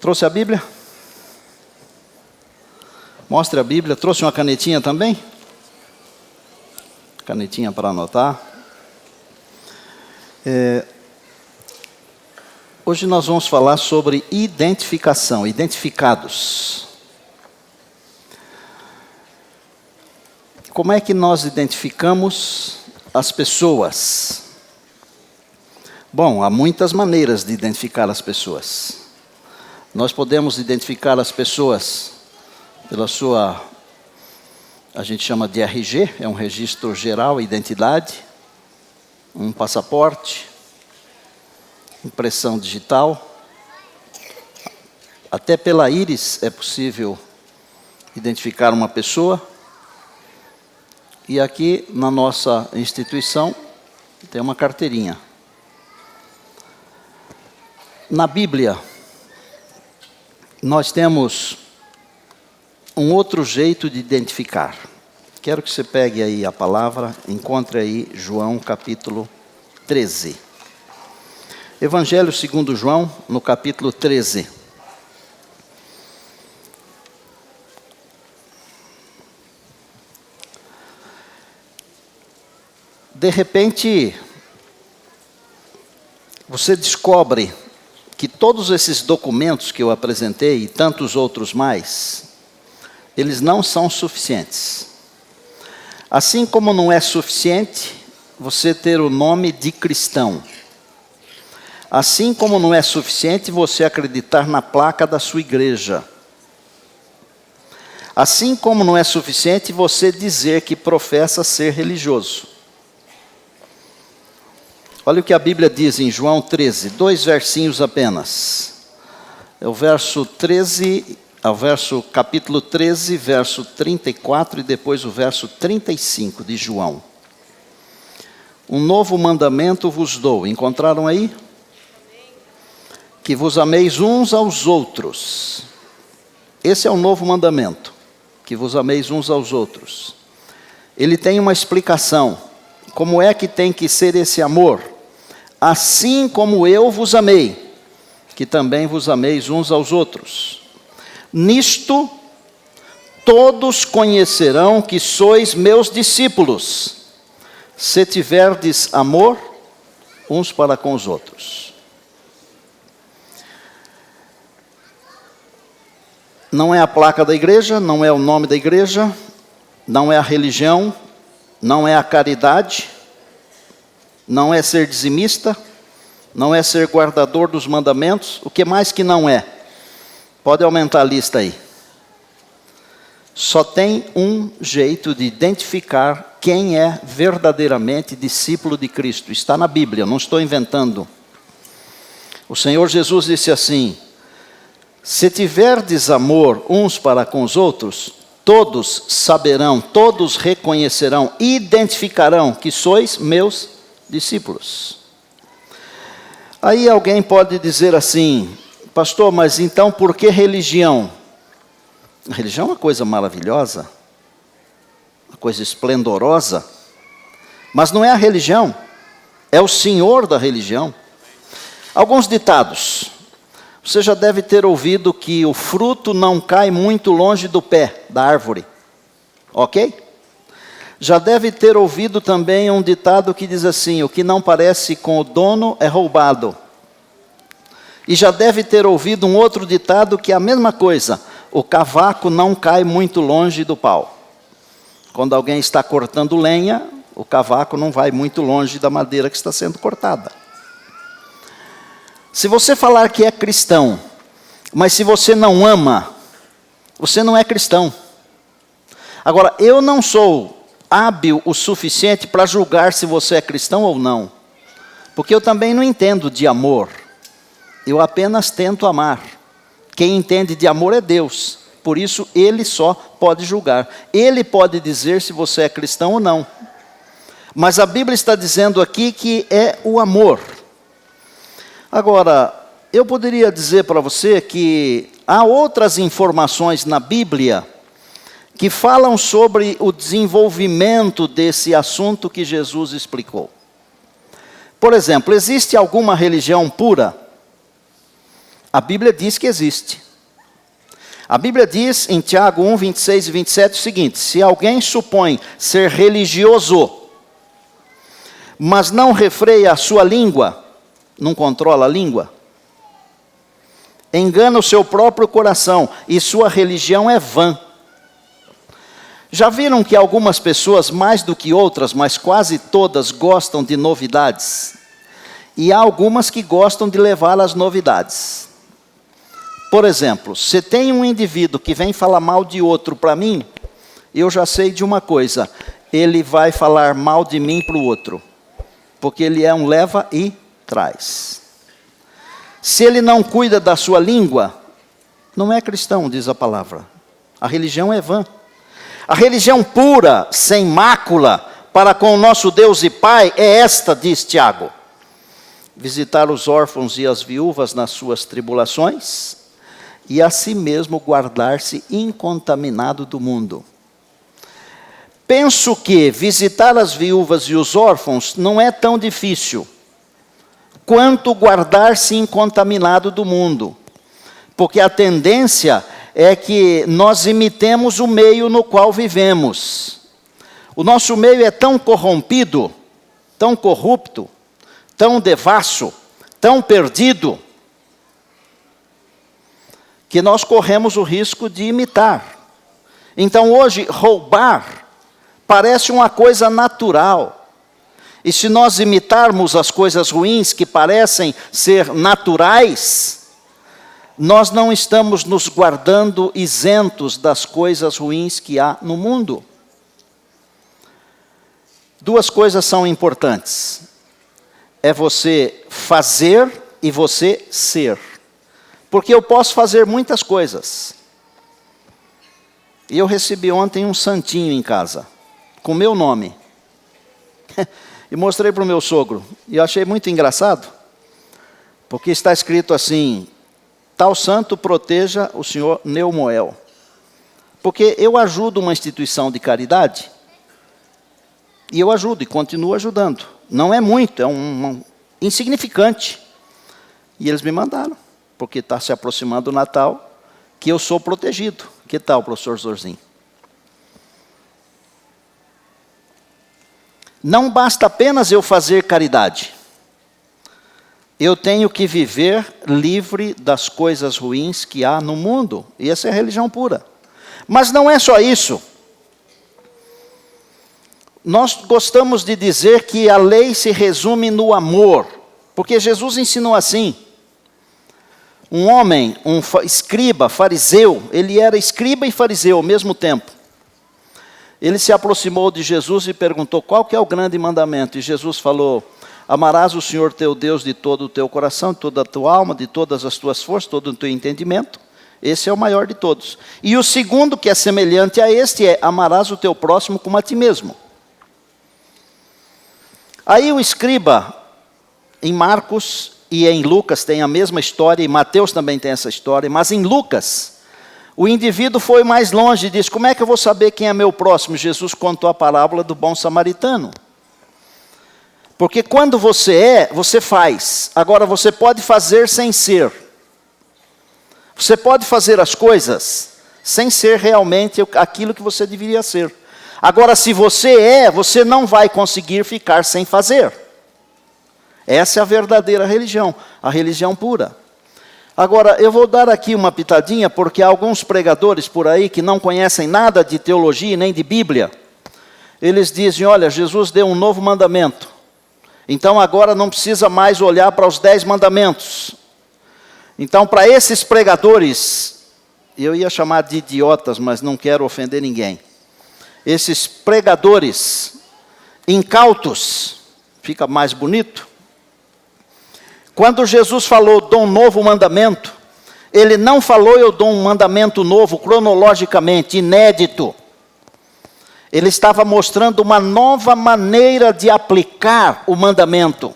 Trouxe a Bíblia? Mostre a Bíblia. Trouxe uma canetinha também? Canetinha para anotar. Hoje nós vamos falar sobre identificação, identificados. Como é que nós identificamos as pessoas? Bom, há muitas maneiras de identificar as pessoas. Nós podemos identificar as pessoas pela sua, a gente chama de RG, é um registro geral, identidade, um passaporte, impressão digital. Até pela íris é possível identificar uma pessoa. E aqui na nossa instituição tem uma carteirinha. Na Bíblia, nós temos um outro jeito de identificar. Quero que você pegue aí a palavra, encontre aí João capítulo 13. Evangelho segundo João, no capítulo 13. De repente, você descobre que todos esses documentos que eu apresentei e tantos outros mais, eles não são suficientes. Assim como não é suficiente você ter o nome de cristão. Assim como não é suficiente você acreditar na placa da sua igreja. Assim como não é suficiente você dizer que professa ser religioso. Olha o que a Bíblia diz em João 13, 2 versinhos apenas. É o verso 13, capítulo 13, verso 34 e depois o verso 35 de João. Um novo mandamento vos dou. Encontraram aí? Que vos ameis uns aos outros. Esse é o novo mandamento. Que vos ameis uns aos outros. Ele tem uma explicação. Como é que tem que ser esse amor? Assim como eu vos amei, que também vos ameis uns aos outros. Nisto, todos conhecerão que sois meus discípulos, se tiverdes amor uns para com os outros. Não é a placa da igreja, não é o nome da igreja, não é a religião, não é a caridade, não é ser dizimista, não é ser guardador dos mandamentos. O que mais que não é? Pode aumentar a lista aí. Só tem um jeito de identificar quem é verdadeiramente discípulo de Cristo. Está na Bíblia, não estou inventando. O Senhor Jesus disse assim: se tiverdes amor uns para com os outros, todos saberão, todos reconhecerão, identificarão que sois meus discípulos. Aí alguém pode dizer assim: pastor, mas então por que religião? A religião é uma coisa maravilhosa, uma coisa esplendorosa, mas não é a religião, é o Senhor da religião. Alguns ditados. Você já deve ter ouvido que o fruto não cai muito longe do pé da árvore, ok? Já deve ter ouvido também um ditado que diz assim: o que não parece com o dono é roubado. E já deve ter ouvido um outro ditado que é a mesma coisa: o cavaco não cai muito longe do pau. Quando alguém está cortando lenha, o cavaco não vai muito longe da madeira que está sendo cortada. Se você falar que é cristão, mas se você não ama, você não é cristão. Agora, eu não sou hábil o suficiente para julgar se você é cristão ou não. Porque eu também não entendo de amor. Eu apenas tento amar. Quem entende de amor é Deus. Por isso, Ele só pode julgar. Ele pode dizer se você é cristão ou não. Mas a Bíblia está dizendo aqui que é o amor. Agora, eu poderia dizer para você que há outras informações na Bíblia que falam sobre o desenvolvimento desse assunto que Jesus explicou. Por exemplo, existe alguma religião pura? A Bíblia diz que existe. A Bíblia diz em Tiago 1, 26 e 27 o seguinte: se alguém supõe ser religioso, mas não refreia a sua língua, não controla a língua, engana o seu próprio coração e sua religião é vã. Já viram que algumas pessoas, mais do que outras, mas quase todas, gostam de novidades? E há algumas que gostam de levar as novidades. Por exemplo, se tem um indivíduo que vem falar mal de outro para mim, eu já sei de uma coisa: ele vai falar mal de mim para o outro, porque ele é um leva e traz. Se ele não cuida da sua língua, não é cristão, diz a palavra. A religião é vã. A religião pura, sem mácula, para com o nosso Deus e Pai, é esta, diz Tiago: visitar os órfãos e as viúvas nas suas tribulações, e a si mesmo guardar-se incontaminado do mundo. Penso que visitar as viúvas e os órfãos não é tão difícil quanto guardar-se incontaminado do mundo, porque a tendência é que nós imitemos o meio no qual vivemos. O nosso meio é tão corrompido, tão corrupto, tão devasso, tão perdido, que nós corremos o risco de imitar. Então hoje, roubar parece uma coisa natural. E se nós imitarmos as coisas ruins que parecem ser naturais, nós não estamos nos guardando isentos das coisas ruins que há no mundo. Duas coisas são importantes: é você fazer e você ser. Porque eu posso fazer muitas coisas. E eu recebi ontem um santinho em casa, com meu nome. E mostrei para o meu sogro. E eu achei muito engraçado, porque está escrito assim: tal santo proteja o senhor Neumoel. Porque eu ajudo uma instituição de caridade, e eu ajudo e continuo ajudando. Não é muito, é um insignificante. E eles me mandaram, porque está se aproximando o Natal, que eu sou protegido. Que tal, professor Zorzinho? Não basta apenas eu fazer caridade. Eu tenho que viver livre das coisas ruins que há no mundo. E essa é a religião pura. Mas não é só isso. Nós gostamos de dizer que a lei se resume no amor, porque Jesus ensinou assim. Um homem, um escriba, fariseu, ele era escriba e fariseu ao mesmo tempo. Ele se aproximou de Jesus e perguntou: qual que é o grande mandamento? E Jesus falou: amarás o Senhor teu Deus de todo o teu coração, de toda a tua alma, de todas as tuas forças, todo o teu entendimento. Esse é o maior de todos. E o segundo, que é semelhante a este, é: amarás o teu próximo como a ti mesmo. Aí o escriba, em Marcos e em Lucas tem a mesma história, e Mateus também tem essa história, mas em Lucas, o indivíduo foi mais longe e disse: como é que eu vou saber quem é meu próximo? Jesus contou a parábola do bom samaritano. Porque quando você é, você faz. Agora você pode fazer sem ser. Você pode fazer as coisas sem ser realmente aquilo que você deveria ser. Agora, se você é, você não vai conseguir ficar sem fazer. Essa é a verdadeira religião, a religião pura. Agora, eu vou dar aqui uma pitadinha, porque há alguns pregadores por aí que não conhecem nada de teologia nem de Bíblia. Eles dizem: olha, Jesus deu um novo mandamento. Então agora não precisa mais olhar para os 10 mandamentos. Então, para esses pregadores, eu ia chamar de idiotas, mas não quero ofender ninguém. Esses pregadores incautos, fica mais bonito. Quando Jesus falou: dou um novo mandamento, ele não falou: eu dou um mandamento novo, cronologicamente, inédito. Ele estava mostrando uma nova maneira de aplicar o mandamento.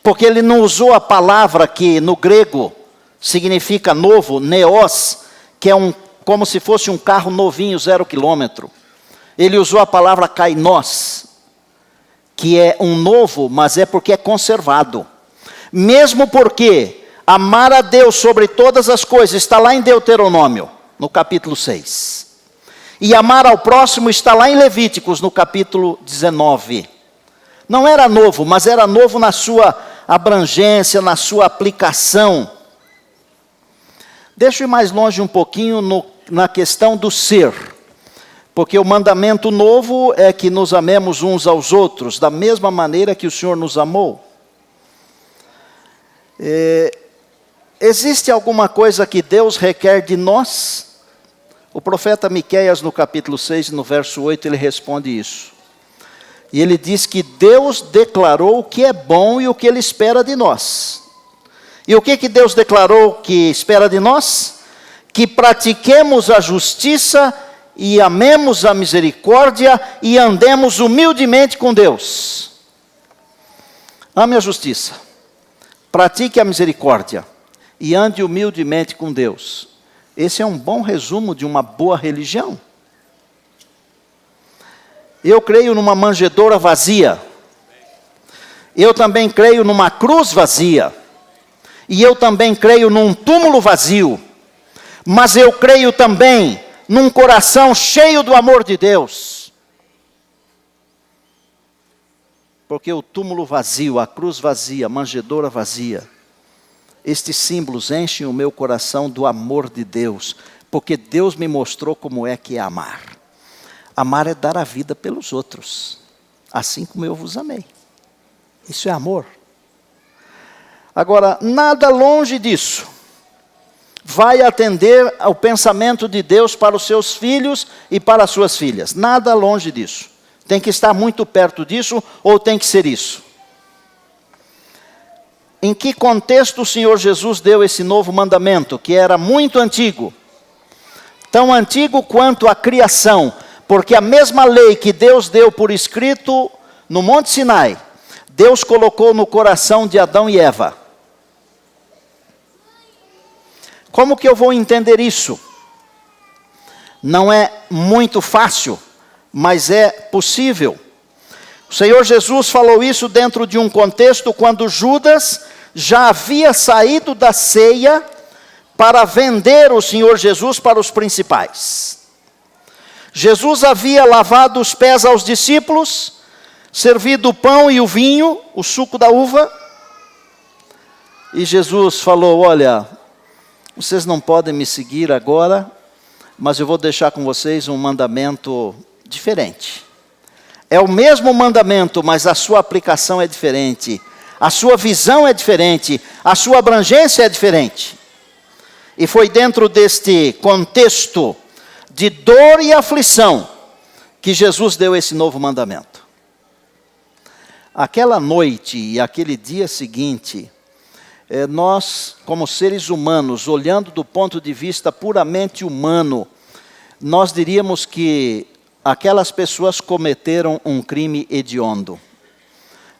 Porque ele não usou a palavra que no grego significa novo, neos, que é como se fosse um carro novinho, 0 quilômetro. Ele usou a palavra kainos, que é um novo, mas é porque é conservado. Mesmo porque Amar a Deus sobre todas as coisas, está lá em Deuteronômio, no capítulo 6. E amar ao próximo está lá em Levíticos, no capítulo 19. Não era novo, mas era novo na sua abrangência, na sua aplicação. Deixa eu ir mais longe um pouquinho na questão do ser. Porque o mandamento novo é que nos amemos uns aos outros, da mesma maneira que o Senhor nos amou. Existe alguma coisa que Deus requer de nós? O profeta Miqueias, no capítulo 6, no verso 8, ele responde isso. E ele diz que Deus declarou o que é bom e o que Ele espera de nós. E o que Deus declarou que espera de nós? Que pratiquemos a justiça e amemos a misericórdia e andemos humildemente com Deus. Ame a justiça, pratique a misericórdia e ande humildemente com Deus. Esse é um bom resumo de uma boa religião. Eu creio numa manjedoura vazia. Eu também creio numa cruz vazia. E eu também creio num túmulo vazio. Mas eu creio também num coração cheio do amor de Deus. Porque o túmulo vazio, a cruz vazia, a manjedoura vazia, estes símbolos enchem o meu coração do amor de Deus, porque Deus me mostrou como é que é amar. Amar é dar a vida pelos outros, assim como eu vos amei. Isso é amor. Agora, nada longe disso vai atender ao pensamento de Deus para os seus filhos e para as suas filhas. Nada longe disso. Tem que estar muito perto disso ou tem que ser isso. Em que contexto o Senhor Jesus deu esse novo mandamento, que era muito antigo? Tão antigo quanto a criação, porque a mesma lei que Deus deu por escrito no Monte Sinai, Deus colocou no coração de Adão e Eva. Como que eu vou entender isso? Não é muito fácil, mas é possível. O Senhor Jesus falou isso dentro de um contexto quando Judas já havia saído da ceia para vender o Senhor Jesus para os principais. Jesus havia lavado os pés aos discípulos, servido o pão e o vinho, o suco da uva. E Jesus falou: olha, vocês não podem me seguir agora, mas eu vou deixar com vocês um mandamento diferente. É o mesmo mandamento, mas a sua aplicação é diferente. A sua visão é diferente. A sua abrangência é diferente. E foi dentro deste contexto de dor e aflição que Jesus deu esse novo mandamento. Aquela noite e aquele dia seguinte, nós, como seres humanos, olhando do ponto de vista puramente humano, nós diríamos que aquelas pessoas cometeram um crime hediondo.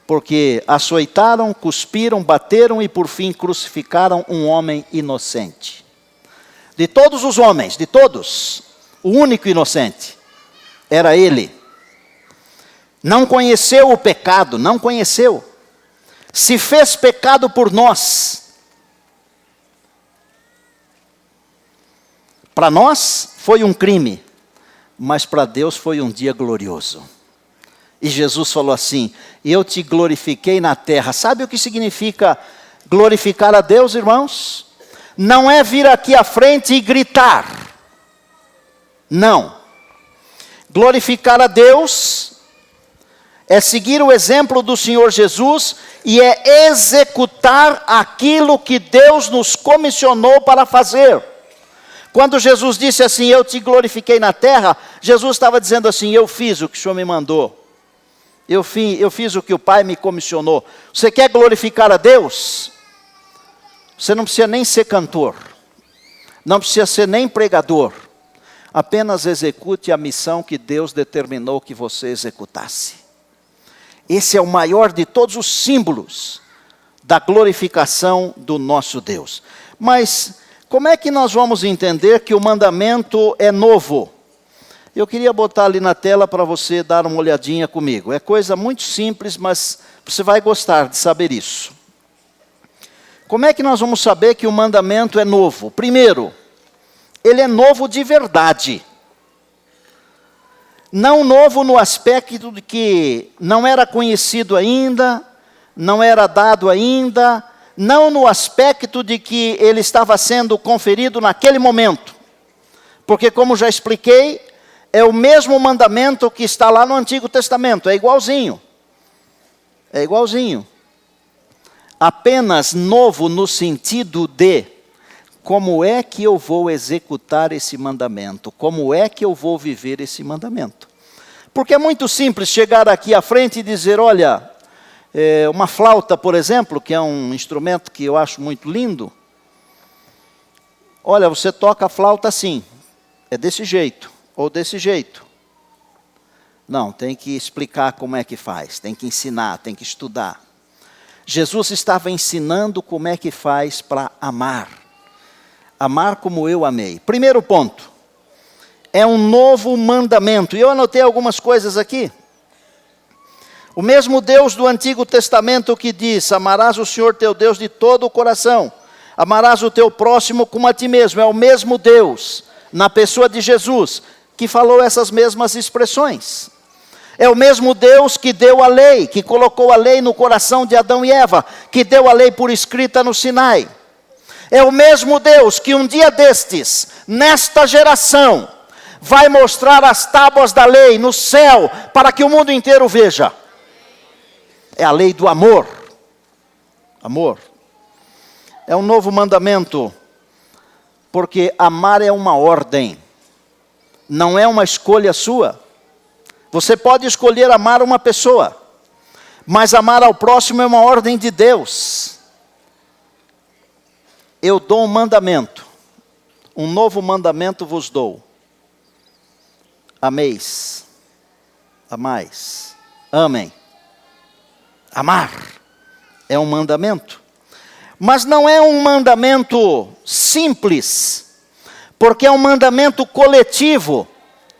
Porque açoitaram, cuspiram, bateram e por fim crucificaram um homem inocente. De todos os homens, de todos, o único inocente era ele. Não conheceu o pecado, não conheceu. Se fez pecado por nós. Para nós foi um crime, mas para Deus foi um dia glorioso. E Jesus falou assim: eu te glorifiquei na terra. Sabe o que significa glorificar a Deus, irmãos? Não é vir aqui à frente e gritar. Não. Glorificar a Deus é seguir o exemplo do Senhor Jesus e é executar aquilo que Deus nos comissionou para fazer. Quando Jesus disse assim: eu te glorifiquei na terra, Jesus estava dizendo assim: eu fiz o que o Senhor me mandou. Eu fiz o que o Pai me comissionou. Você quer glorificar a Deus? Você não precisa nem ser cantor. Não precisa ser nem pregador. Apenas execute a missão que Deus determinou que você executasse. Esse é o maior de todos os símbolos da glorificação do nosso Deus. Mas como é que nós vamos entender que o mandamento é novo? Eu queria botar ali na tela para você dar uma olhadinha comigo. É coisa muito simples, mas você vai gostar de saber isso. Como é que nós vamos saber que o mandamento é novo? Primeiro, ele é novo de verdade. Não novo no aspecto de que não era conhecido ainda, não era dado ainda, não no aspecto de que ele estava sendo conferido naquele momento. Porque, como já expliquei, é o mesmo mandamento que está lá no Antigo Testamento, é igualzinho. É igualzinho. Apenas novo no sentido de como é que eu vou executar esse mandamento? Como é que eu vou viver esse mandamento? Porque é muito simples chegar aqui à frente e dizer, olha, uma flauta, por exemplo, que é um instrumento que eu acho muito lindo. Olha, você toca a flauta assim, é desse jeito, ou desse jeito. Não, tem que explicar como é que faz, tem que ensinar, tem que estudar. Jesus estava ensinando como é que faz para amar. Amar como eu amei. Primeiro ponto, é um novo mandamento. E eu anotei algumas coisas aqui. O mesmo Deus do Antigo Testamento que diz, amarás o Senhor teu Deus de todo o coração, amarás o teu próximo como a ti mesmo. É o mesmo Deus, na pessoa de Jesus, que falou essas mesmas expressões. É o mesmo Deus que deu a lei, que colocou a lei no coração de Adão e Eva, que deu a lei por escrita no Sinai. É o mesmo Deus que um dia destes, nesta geração, vai mostrar as tábuas da lei no céu, para que o mundo inteiro veja. É a lei do amor. Amor. É um novo mandamento, porque amar é uma ordem, não é uma escolha sua. Você pode escolher amar uma pessoa, mas amar ao próximo é uma ordem de Deus. Eu dou um mandamento, um novo mandamento vos dou. Ameis, amais, amem. Amar é um mandamento, mas não é um mandamento simples, porque é um mandamento coletivo,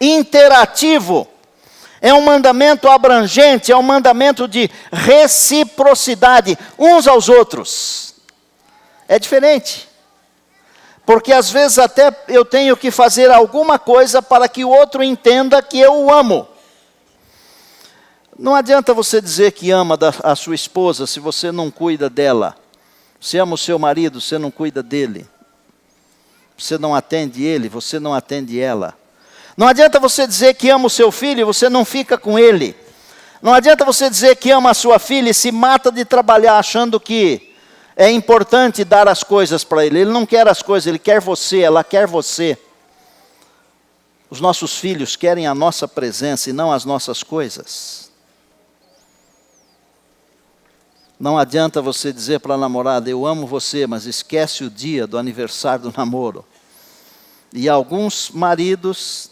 interativo. É um mandamento abrangente, é um mandamento de reciprocidade uns aos outros. É diferente. Porque às vezes até eu tenho que fazer alguma coisa para que o outro entenda que eu o amo. Não adianta você dizer que ama a sua esposa se você não cuida dela. Você ama o seu marido, você não cuida dele. Você não atende ele, você não atende ela. Não adianta você dizer que ama o seu filho e você não fica com ele. Não adianta você dizer que ama a sua filha e se mata de trabalhar achando que é importante dar as coisas para ele. Ele não quer as coisas, ele quer você, ela quer você. Os nossos filhos querem a nossa presença e não as nossas coisas. Não adianta você dizer para a namorada, eu amo você, mas esquece o dia do aniversário do namoro. E alguns maridos,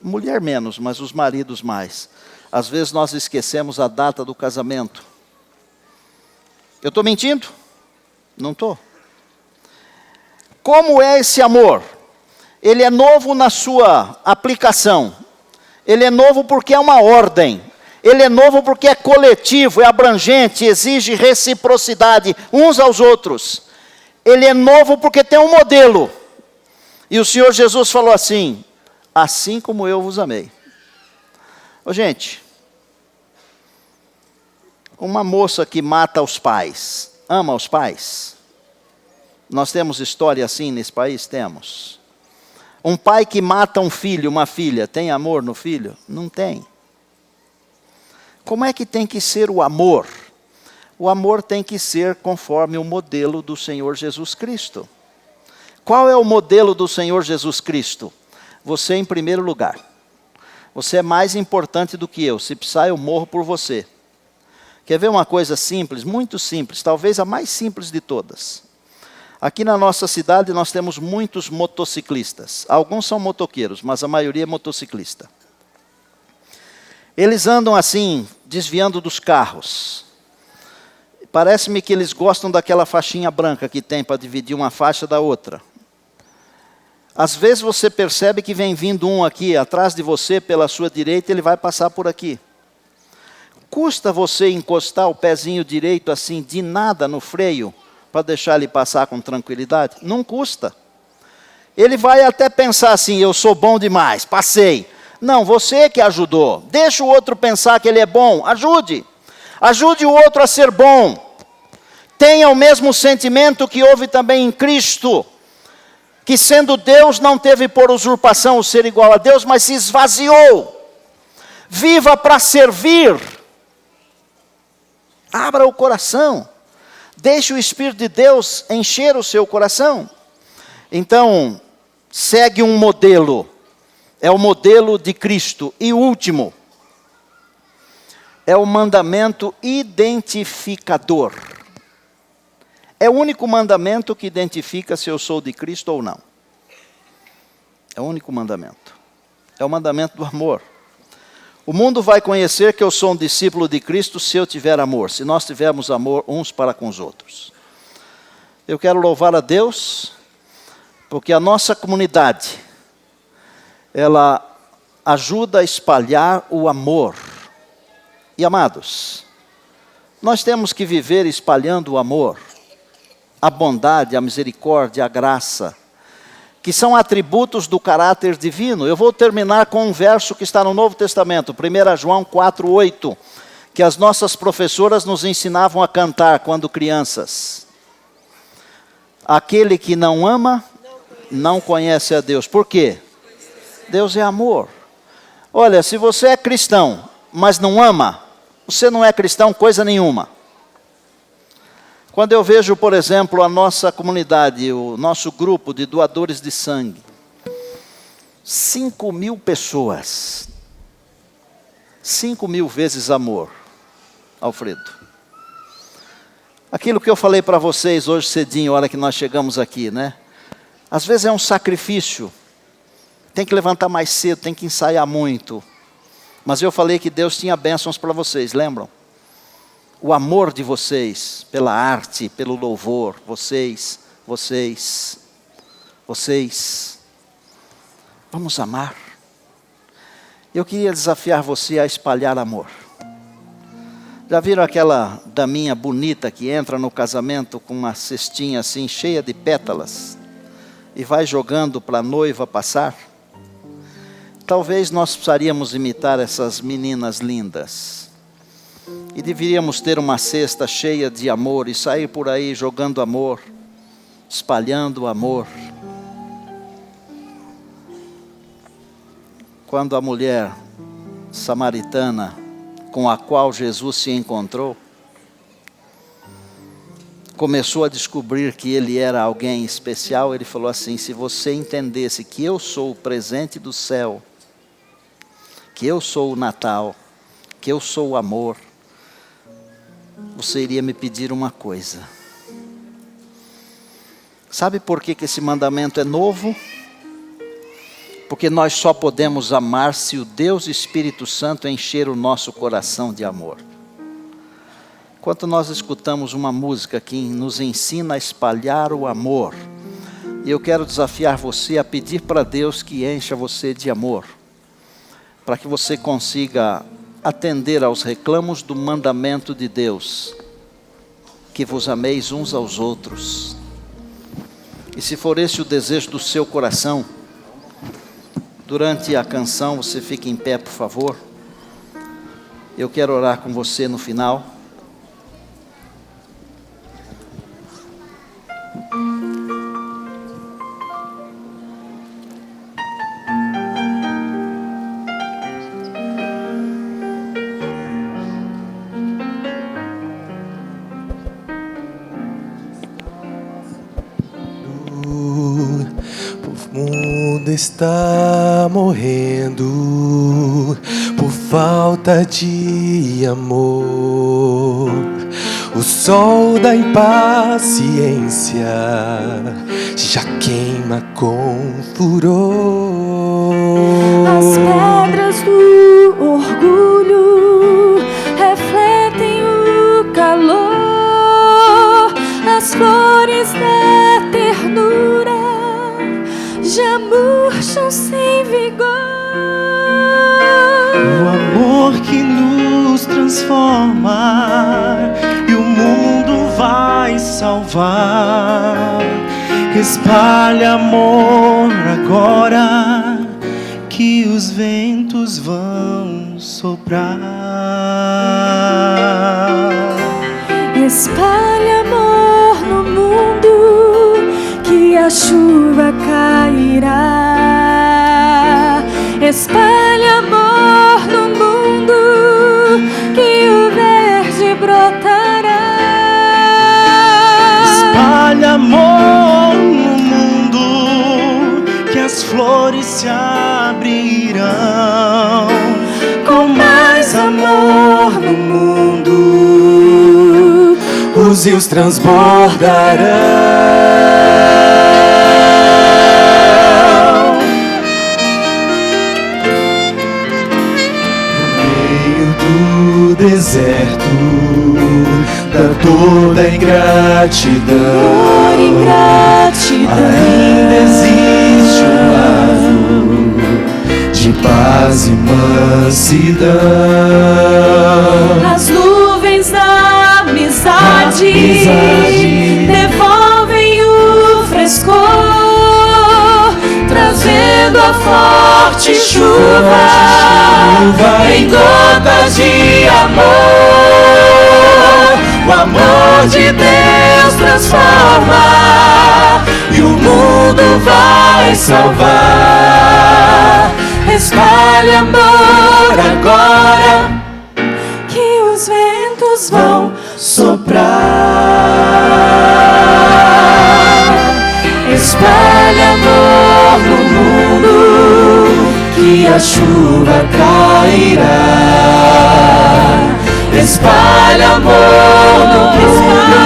mulher menos, mas os maridos mais. Às vezes nós esquecemos a data do casamento. Eu estou mentindo? Não estou. Como é esse amor? Ele é novo na sua aplicação. Ele é novo porque é uma ordem. Ele é novo porque é coletivo, é abrangente, exige reciprocidade uns aos outros. Ele é novo porque tem um modelo. E o Senhor Jesus falou assim, assim como eu vos amei. Ô, gente, uma moça que mata os pais, ama os pais? Nós temos história assim nesse país? Temos. Um pai que mata um filho, uma filha, tem amor no filho? Não tem. Como é que tem que ser o amor? O amor tem que ser conforme o modelo do Senhor Jesus Cristo. Qual é o modelo do Senhor Jesus Cristo? Você em primeiro lugar. Você é mais importante do que eu. Se precisar, eu morro por você. Quer ver uma coisa simples? Muito simples. Talvez a mais simples de todas. Aqui na nossa cidade nós temos muitos motociclistas. Alguns são motoqueiros, mas a maioria é motociclista. Eles andam assim, desviando dos carros. Parece-me que eles gostam daquela faixinha branca que tem para dividir uma faixa da outra. Às vezes você percebe que vem vindo um aqui atrás de você, pela sua direita, ele vai passar por aqui. Custa você encostar o pezinho direito assim, de nada no freio, para deixar ele passar com tranquilidade? Não custa. Ele vai até pensar assim, eu sou bom demais, passei. Não, você que ajudou. Deixa o outro pensar que ele é bom, ajude. Ajude o outro a ser bom. Tenha o mesmo sentimento que houve também em Cristo, que sendo Deus não teve por usurpação o ser igual a Deus, mas se esvaziou. Viva para servir. Abra o coração. Deixe o Espírito de Deus encher o seu coração. Então, segue um modelo. É o modelo de Cristo. E o último, é o mandamento identificador. É o único mandamento que identifica se eu sou de Cristo ou não. É o único mandamento. É o mandamento do amor. O mundo vai conhecer que eu sou um discípulo de Cristo se eu tiver amor, se nós tivermos amor uns para com os outros. Eu quero louvar a Deus, porque a nossa comunidade, ela ajuda a espalhar o amor. E amados, nós temos que viver espalhando o amor, a bondade, a misericórdia, a graça, que são atributos do caráter divino. Eu vou terminar com um verso que está no Novo Testamento, 1 João 4:8, que as nossas professoras nos ensinavam a cantar quando crianças. Aquele que não ama, não conhece a Deus. Por quê? Deus é amor. Olha, se você é cristão, mas não ama, você não é cristão coisa nenhuma. Quando eu vejo, por exemplo, a nossa comunidade, o nosso grupo de doadores de sangue, 5.000 pessoas, 5.000 vezes amor, Alfredo. Aquilo que eu falei para vocês hoje cedinho, a hora que nós chegamos aqui, né? Às vezes é um sacrifício, tem que levantar mais cedo, tem que ensaiar muito. Mas eu falei que Deus tinha bênçãos para vocês, lembram? O amor de vocês, pela arte, pelo louvor, vocês. Vamos amar. Eu queria desafiar você a espalhar amor. Já viram aquela daminha bonita que entra no casamento com uma cestinha assim, cheia de pétalas, e vai jogando para a noiva passar? Talvez nós precisaríamos imitar essas meninas lindas. E deveríamos ter uma cesta cheia de amor e sair por aí jogando amor, espalhando amor. Quando a mulher samaritana com a qual Jesus se encontrou, começou a descobrir que ele era alguém especial, ele falou assim: se você entendesse que eu sou o presente do céu, que eu sou o Natal, que eu sou o amor, você iria me pedir uma coisa. Sabe por que esse mandamento é novo? Porque nós só podemos amar se o Deus Espírito Santo encher o nosso coração de amor. Enquanto nós escutamos uma música que nos ensina a espalhar o amor, e eu quero desafiar você a pedir para Deus que encha você de amor, para que você consiga atender aos reclamos do mandamento de Deus, que vos ameis uns aos outros. E se for esse o desejo do seu coração, durante a canção, você fique em pé, por favor. Eu quero orar com você no final. Está morrendo por falta de amor. O sol da impaciência já queima com furor. As pedras do orgulho refletem o calor. As flores da ternura já murcham sem vigor. O amor que nos transforma e o mundo vai salvar. Espalha amor agora, que os ventos vão soprar. Espalha amor no mundo, que a chuva cairá. Espalha amor no mundo, que o verde brotará. Espalha amor no mundo, que as flores se abrirão. Com mais amor no mundo, os rios transbordarão. No meio do deserto, da dor, da ingratidão, ainda existe um lado de paz e mansidão. As nuvens da amizade devolvem o frescor, trazendo a forte chuva em gotas de amor. O amor de Deus transforma e o mundo vai salvar. Espalha amor agora, que os ventos vão soprar. Espalha amor no mundo, que a chuva cairá. Espalha amor no mundo,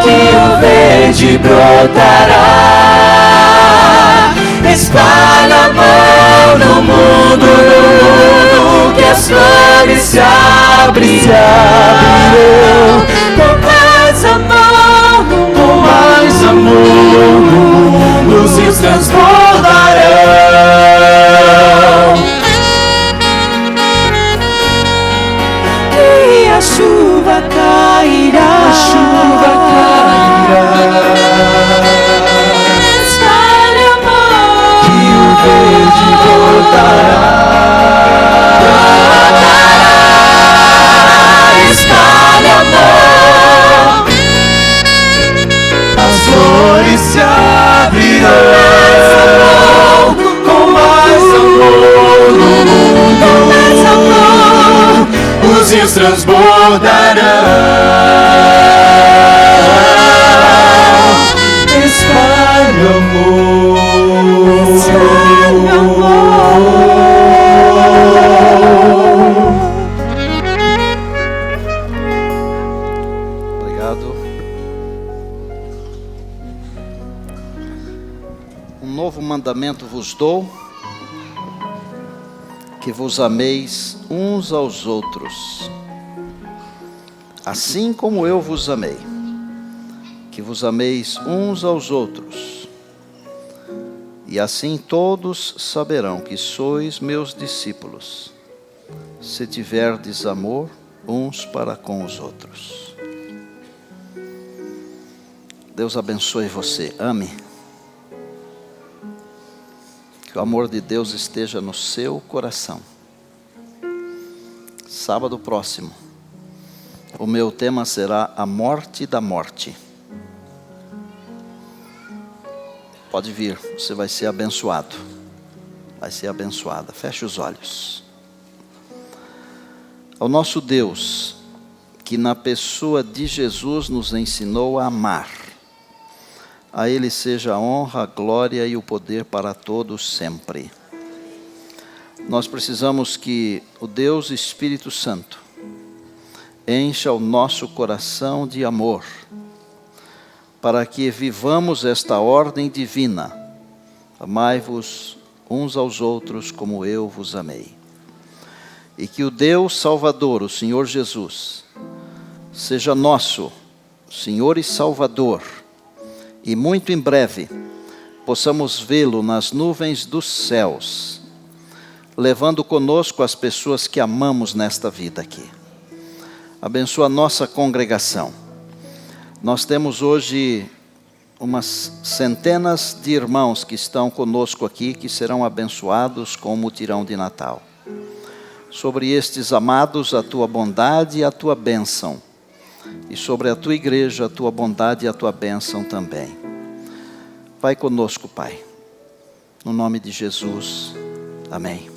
que o verde brotará. Espalha amor no mundo, que as flores se abrirão. Com mais amor no mundo, com mais amor no mundo, os rios transbordarão. E a chuva cairá, a chuva cairá. Espalha amor, que o verde brotará. Espalha amor, as flores se abrirão. Com mais amor no mundo, com mais amor, os rios transbordarão. Espalha amor, espalha amor. Obrigado. Um novo mandamento vos dou, que vos ameis uns aos outros, assim como eu vos amei, que vos ameis uns aos outros, e assim todos saberão que sois meus discípulos, se tiverdes amor uns para com os outros. Deus abençoe você, ame. Que o amor de Deus esteja no seu coração. Sábado próximo, o meu tema será a morte da morte. Pode vir, você vai ser abençoado. Vai ser abençoada. Feche os olhos. Ao nosso Deus, que na pessoa de Jesus nos ensinou a amar, a Ele seja a honra, a glória e o poder para todos sempre. Nós precisamos que o Deus Espírito Santo encha o nosso coração de amor, para que vivamos esta ordem divina: amai-vos uns aos outros como eu vos amei. E que o Deus Salvador, o Senhor Jesus, seja nosso Senhor e Salvador, e muito em breve possamos vê-lo nas nuvens dos céus, levando conosco as pessoas que amamos nesta vida aqui. Abençoa a nossa congregação, Nós temos hoje umas centenas de irmãos que estão conosco aqui, que serão abençoados com o mutirão de Natal. Sobre estes amados, a tua bondade e a tua bênção. E sobre a tua igreja, a tua bondade e a tua bênção também. Vai conosco, Pai. No nome de Jesus. Amém.